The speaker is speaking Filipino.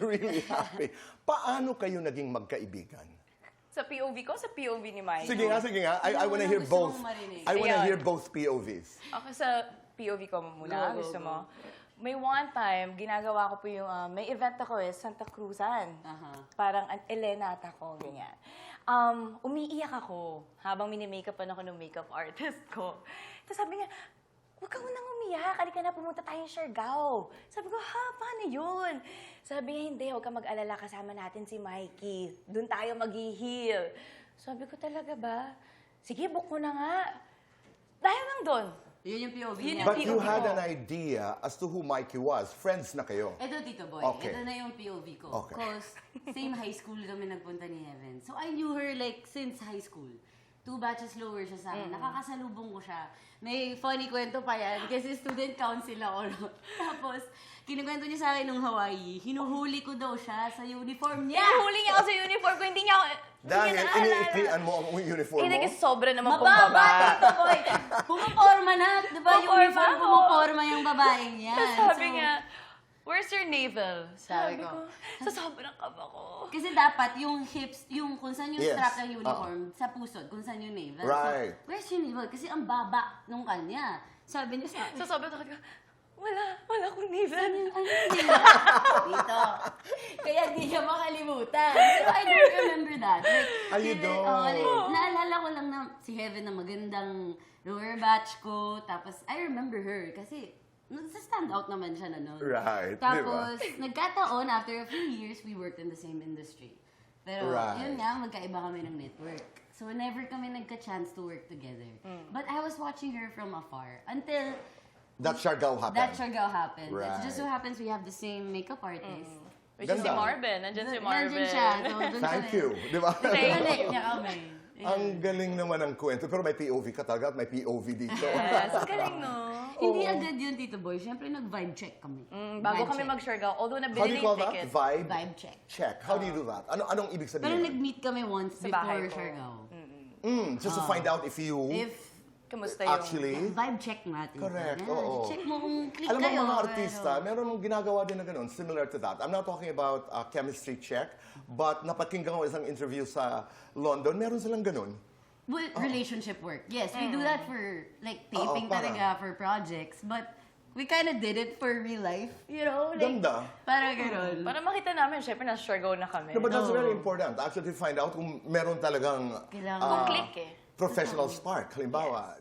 really happy. Paano kayo naging magkaibigan? Sa POV ko, sa POV ni Mike. Sige nga, sige nga. I wanna hear gusto both. mong marinig? I wanna Ayan. hear both POVs. Ako sa POV ko muna, Go, go, gusto go. mo? May one time, ginagawa ko po yung, may event ako Santa Cruzan. Parang Elena at ako, ganyan. Umiiyak ako habang mini-makeupan ako ng makeup artist ko. Tapos sabi niya, huwag ka munang umiyak, halika na pumunta tayong Siargao. Sabi ko, ha, paano yun? Sabi niya, hindi, huwag ka mag-alala, kasama natin si Mikey. Doon tayo mag-heal. Sabi ko, talaga ba? Sige, book ko na nga. Tayo lang doon. Yun yung POV Yun niya. yung But you POV had ko. an idea as to who Mikey was. Friends na kayo. Ito, Tito Boy. Okay. Ito na yung POV ko. Okay. Because same high school kami nagpunta ni Heaven. So I knew her like since high school. 2 batches lower siya sa akin. Nakakasalubong ko siya. May funny kwento pa yan kasi student council ako. No? Tapos, kinikwento niya sa akin nung Hawaii, hinuhuli ko daw siya sa uniform niya. Huli niya ako sa uniform ko, hindi niya ako... Dahil hindi niya naalala. iniiklian mo ang uniform mo. Hindi kasi sobra naman pong Mababa, baba. Tito Boy. Pumaporma na. Diba yung Pumaporma uniform, ako. pumaporma yung babaeng yan. Tapos sabi So, niya, where's your navel? Sabi ko. Sa sobrang kaba ko. Kasi dapat yung hips, yung kung saan yung Yes. strap ng uniform, sa pusod, kung saan yung navel. Right. So, where's your navel? Kasi ang baba nung kanya. Sabi niya sa So sobrang kaba ko, wala akong navel. ano yung dito. Kaya di niya makalimutan. So, I don't remember that. Like, You don't? naalala ko lang na si Heaven na magandang lower batch ko. Tapos, I remember her kasi stand out naman siya na noon. Right, Tapos, nagkataon, after a few years, we worked in the same industry. Pero, Right. yun nga, magkaiba kami ng network. So, never kami nagka-chance to work together. But I was watching her from afar until That Siargao happened. that Siargao happened. Right. It just so happens we have the same makeup artist. Which is si Ganda. Marvin. Nandyan si Marvin. Nandyan siya. So, dun Thank kami. you. Di ba? Connect niya kami. Ang galing naman ng kwento. Pero may POV ka talaga at may POV dito. Yes, galing no. Hindi agad yun, Tito Boy. Siyempre, nag-vibe check kami. Bago Vibe kami check. mag-Siargao, although How do nabili you na call yung that? ticket. Vibe? Vibe check. Check. How do you do that? Anong ibig Pero sabihin? nag-meet kami once Sa bahay before ko. Siargao. Just to find out if you Kamusta yung... actually... Vibe check natin. Correct, Yan. oo. Check mo kung click Alam mo, kayo. mga artista, meron mong ginagawa din na ganun, similar to that. I'm not talking about chemistry check, but napakinggan ko isang interview sa London, meron silang ganun. Well, relationship work. Yes, we do that for like taping parang- talaga for projects. But we kind of did it for real life. You know? Like, Ganda. Para ganun. Para makita namin, syempre, nasa Siargao na kami. No, but that's very important. Actually, to find out kung meron talagang Kailangan. Kung click eh. professional spark. Halimbawa,